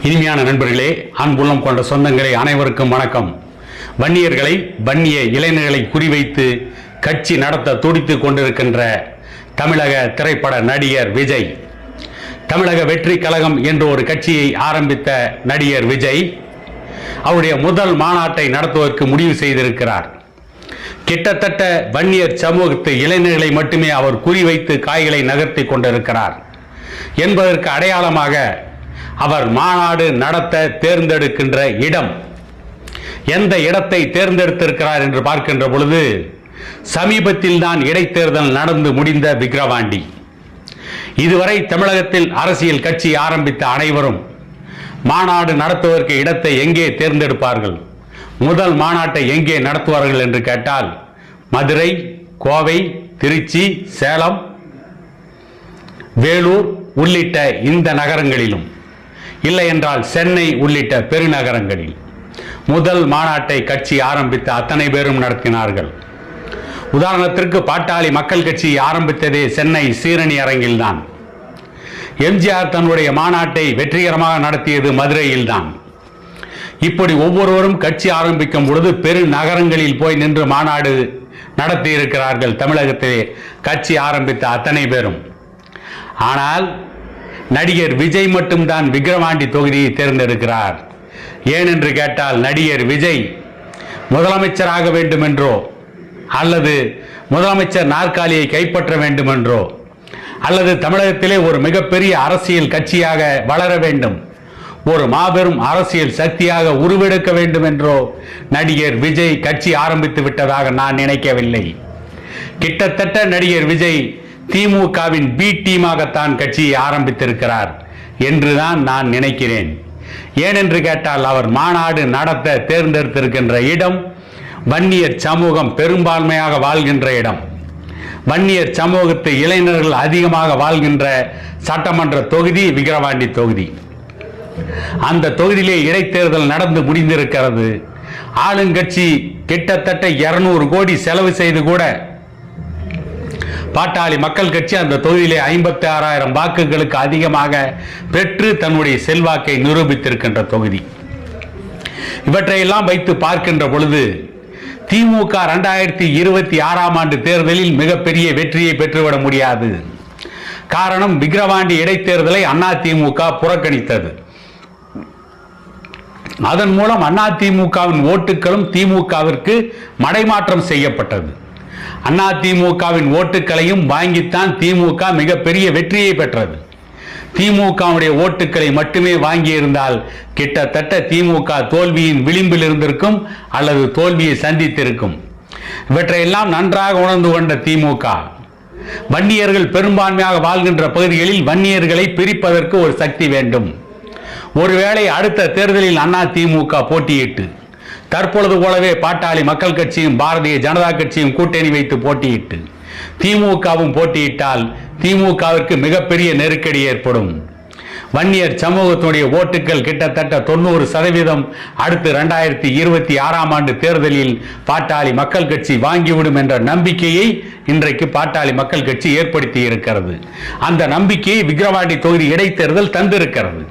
இனிமையான நண்பர்களே, அன்புள்ளம் கொண்ட சொந்தங்களே, அனைவருக்கும் வணக்கம். வன்னியர்களை, வன்னிய இளைஞர்களை குறிவைத்து கட்சி நடத்த துடித்துக் கொண்டிருக்கின்ற தமிழக திரைப்பட நடிகர் விஜய், தமிழக வெற்றி கழகம் என்ற ஒரு கட்சியை ஆரம்பித்த நடிகர் விஜய் அவருடைய முதல் மாநாட்டை நடத்துவதற்கு முடிவு செய்திருக்கிறார். கிட்டத்தட்ட வன்னியர் சமூகத்து இளைஞர்களை மட்டுமே அவர் குறிவைத்து காய்களை நகர்த்தி கொண்டிருக்கிறார் என்பதற்கு அடையாளமாக அவர் மாநாடு நடத்த தேர்ந்தெடுக்கின்ற இடம், எந்த இடத்தை தேர்ந்தெடுத்திருக்கிறார் என்று பார்க்கின்ற பொழுது, சமீபத்தில் தான் இடைத்தேர்தல் நடந்து முடிந்த விக்கிரவாண்டி. இதுவரை தமிழகத்தில் அரசியல் கட்சி ஆரம்பித்த அனைவரும் மாநாடு நடத்துவதற்கு இடத்தை எங்கே தேர்ந்தெடுப்பார்கள், முதல் மாநாட்டை எங்கே நடத்துவார்கள் என்று கேட்டால், மதுரை, கோவை, திருச்சி, சேலம், வேலூர் உள்ளிட்ட இந்த நகரங்களிலும், இல்லை என்றால் சென்னை உள்ளிட்ட பெருநகரங்களில் முதல் மாநாட்டை கட்சி ஆரம்பித்த அத்தனை பேரும் நடத்தினார்கள். உதாரணத்திற்கு பாட்டாளி மக்கள் கட்சி ஆரம்பித்ததே சென்னை சீரணி அரங்கில்தான். எம்ஜிஆர் தன்னுடைய மாநாட்டை வெற்றிகரமாக நடத்தியது மதுரையில்தான். இப்படி ஒவ்வொருவரும் கட்சி ஆரம்பிக்கும் பொழுது பெருநகரங்களில் போய் நின்று மாநாடு நடத்தி இருக்கிறார்கள் தமிழகத்திலே கட்சி ஆரம்பித்த அத்தனை பேரும். ஆனால் நடிகர் விஜய் மட்டும்தான் விக்கிரவாண்டி தொகுதியை தேர்ந்தெடுக்கிறார். ஏனென்று கேட்டால், நடிகர் விஜய் முதலமைச்சராக வேண்டும் என்றோ, அல்லது முதலமைச்சர் நாற்காலியை கைப்பற்ற வேண்டும் என்றோ, அல்லது தமிழகத்திலே ஒரு மிகப்பெரிய அரசியல் கட்சியாக வளர வேண்டும், ஒரு மாபெரும் அரசியல் சக்தியாக உருவெடுக்க வேண்டும் என்றோ நடிகர் விஜய் கட்சி ஆரம்பித்து விட்டதாக நான் நினைக்கவில்லை. கிட்டத்தட்ட நடிகர் விஜய் திமுகவின் பி டீமாகத்தான் கட்சியை ஆரம்பித்திருக்கிறார் என்றுதான் நான் நினைக்கிறேன். ஏனென்று கேட்டால், அவர் மாநாடு நடத்த தேர்ந்தெடுத்திருக்கின்ற இடம் வன்னியர் சமூகம் பெரும்பான்மையாக வாழ்கின்ற இடம், வன்னியர் சமூகத்து இளைஞர்கள் அதிகமாக வாழ்கின்ற சட்டமன்ற தொகுதி விக்கிரவாண்டி தொகுதி. அந்த தொகுதியிலே இடைத்தேர்தல் நடந்து முடிந்திருக்கிறது. ஆளுங்கட்சி கிட்டத்தட்ட 200 கோடி செலவு செய்து கூட பாட்டாளி மக்கள் கட்சி அந்த தொகுதியிலே 56,000 வாக்குகளுக்கு அதிகமாக பெற்று தன்னுடைய செல்வாக்கை நிரூபித்திருக்கின்ற தொகுதி. இவற்றையெல்லாம் வைத்து பார்க்கின்ற பொழுது திமுக 2026ஆம் ஆண்டு தேர்தலில் மிகப்பெரிய வெற்றியை பெற்றுவிட முடியாது. காரணம், விக்கிரவாண்டி இடைத்தேர்தலை அதிமுக புறக்கணித்தது. அதன் மூலம் அதிமுகவின் ஓட்டுகளும் திமுகவிற்கு மடைமாற்றம் செய்யப்பட்டது. அதிமுகவின் ஓட்டுகளையும் வாங்கித்தான் திமுக மிகப்பெரிய வெற்றியை பெற்றது. திமுகவுடைய ஓட்டுக்களை மட்டுமே வாங்கியிருந்தால் கிட்டத்தட்ட திமுக தோல்வியின் விளிம்பில் இருந்திருக்கும், அல்லது தோல்வியை சந்தித்திருக்கும். இவற்றையெல்லாம் நன்றாக உணர்ந்து கொண்ட திமுக, வன்னியர்கள் பெரும்பான்மையாக வாழ்கின்ற பகுதிகளில் வன்னியர்களை பிரிப்பதற்கு ஒரு சக்தி வேண்டும். ஒருவேளை அடுத்த தேர்தலில் அதிமுக போட்டியிட்டு, தற்பொழுது போலவே பாட்டாளி மக்கள் கட்சியும் பாரதிய ஜனதா கட்சியும் கூட்டணி வைத்து போட்டியிட்டு திமுகவும் போட்டியிட்டால் திமுகவிற்கு மிகப்பெரிய நெருக்கடி ஏற்படும். வன்னியர் சமூகத்தினுடைய ஓட்டுகள் கிட்டத்தட்ட 90% அடுத்து 2026ஆம் ஆண்டு தேர்தலில் பாட்டாளி மக்கள் கட்சி வாங்கிவிடும் என்ற நம்பிக்கையை இன்றைக்கு பாட்டாளி மக்கள் கட்சி ஏற்படுத்தி இருக்கிறது. அந்த நம்பிக்கையை விக்கிரவாண்டி தொகுதி இடைத்தேர்தல் தந்திருக்கிறது.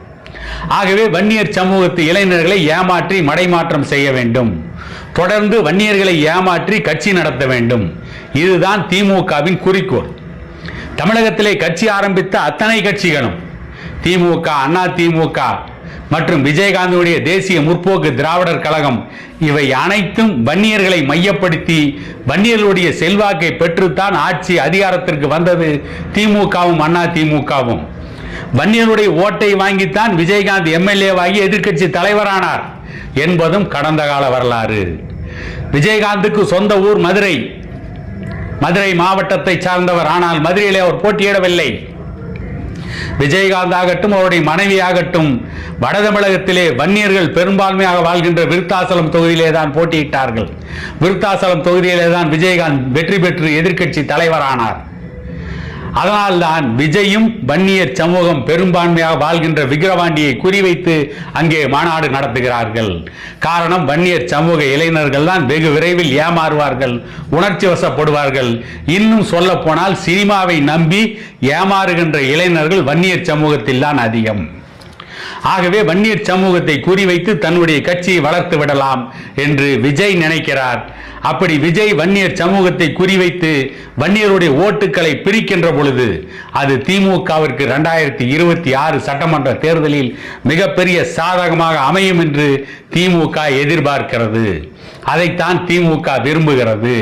ஆகவே வன்னியர் சமூகத்து இளைஞர்களை ஏமாற்றி மடைமாற்றம் செய்ய வேண்டும், தொடர்ந்து வன்னியர்களை ஏமாற்றி கட்சி நடத்த வேண்டும். இதுதான் திமுகவின் குறிக்கோள். தமிழகத்திலே கட்சி ஆரம்பித்த அத்தனை கட்சிகளும், திமுக, அதிமுக மற்றும் விஜயகாந்துடைய தேசிய முற்போக்கு திராவிடர் கழகம், இவை அனைத்தும் வன்னியர்களை மையப்படுத்தி வன்னியர்களுடைய செல்வாக்கை பெற்றுத்தான் ஆட்சி அதிகாரத்திற்கு வந்தது. திமுகவும் அதிமுகவும் வன்னியருடைய ஓட்டை வாங்கித்தான் விஜயகாந்த் எம்எல்ஏவாகி எதிர்க்கட்சி தலைவரானார் என்பதும் கடந்த கால வரலாறு. விஜயகாந்துக்கு சொந்த ஊர் மதுரை, மதுரை மாவட்டத்தை சார்ந்தவர். ஆனால் மதுரையிலே அவர் போட்டியிடவில்லை. விஜயகாந்த் ஆகட்டும், அவருடைய மனைவி ஆகட்டும், வட தமிழகத்திலே வன்னியர்கள் பெரும்பான்மையாக வாழ்கின்ற விருத்தாசலம் தொகுதியிலே தான் போட்டியிட்டார்கள். விருத்தாசலம் தொகுதியிலே தான் விஜயகாந்த் வெற்றி பெற்று எதிர்க்கட்சி தலைவரானார். அதனால்தான் விஜயும் வன்னியர் சமூகம் பெரும்பான்மையாக வாழ்கின்ற விக்கிரவாண்டியை குறிவைத்து அங்கே மாநாடு நடத்துகிறார்கள். காரணம், வன்னியர் சமூக இளைஞர்கள் தான் வெகு விரைவில் ஏமாறுவார்கள், உணர்ச்சி வசப்படுவார்கள். இன்னும் சொல்ல போனால் சினிமாவை நம்பி ஏமாறுகின்ற இளைஞர்கள் வன்னியர் சமூகத்தில் தான் அதிகம். ஆகவே வன்னியர் சமூகத்தை குறிவைத்து தன்னுடைய கட்சியை வளர்த்து விடலாம் என்று விஜய் நினைக்கிறார். அப்படி விஜய் வன்னியர் சமூகத்தை குறிவைத்து வன்னியருடைய ஓட்டுக்களை பிரிக்கின்ற பொழுது அது திமுகவிற்கு 2026 சட்டமன்ற தேர்தலில் மிகப்பெரிய சாதகமாக அமையும் என்று திமுக எதிர்பார்க்கிறது. அதைத்தான் திமுக விரும்புகிறது.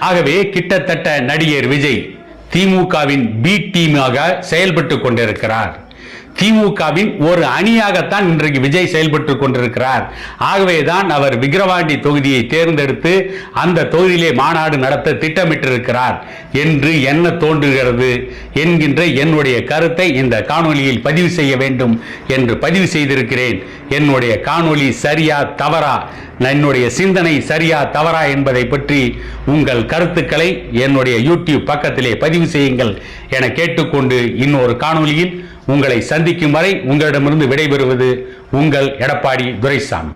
ஆகவே கிட்டத்தட்ட நடிகர் விஜய் திமுகவின் பி டீமாக செயல்பட்டு கொண்டிருக்கிறார். திமுகவின் ஒரு அணியாகத்தான் இன்றைக்கு விஜய் செயல்பட்டு கொண்டிருக்கிறார். ஆகவேதான் அவர் விக்கிரவாண்டி தொகுதியை தேர்ந்தெடுத்து அந்த தொகுதியிலே மாநாடு நடத்த திட்டமிட்டிருக்கிறார் என்று என்ன தோன்றுகிறது என்கின்ற என்னுடைய கருத்தை இந்த காணொலியில் பதிவு செய்ய வேண்டும் என்று பதிவு செய்திருக்கிறேன். என்னுடைய காணொலி சரியா தவறா, என்னுடைய சிந்தனை சரியா தவறா என்பதை பற்றி உங்கள் கருத்துக்களை என்னுடைய யூடியூப் பக்கத்திலே பதிவு செய்யுங்கள் என கேட்டுக்கொண்டு இன்னொரு காணொலியில் உங்களை சந்திக்கும் வரை உங்களிடமிருந்து விடைபெறுவது உங்கள் எடப்பாடி துரைசாமி.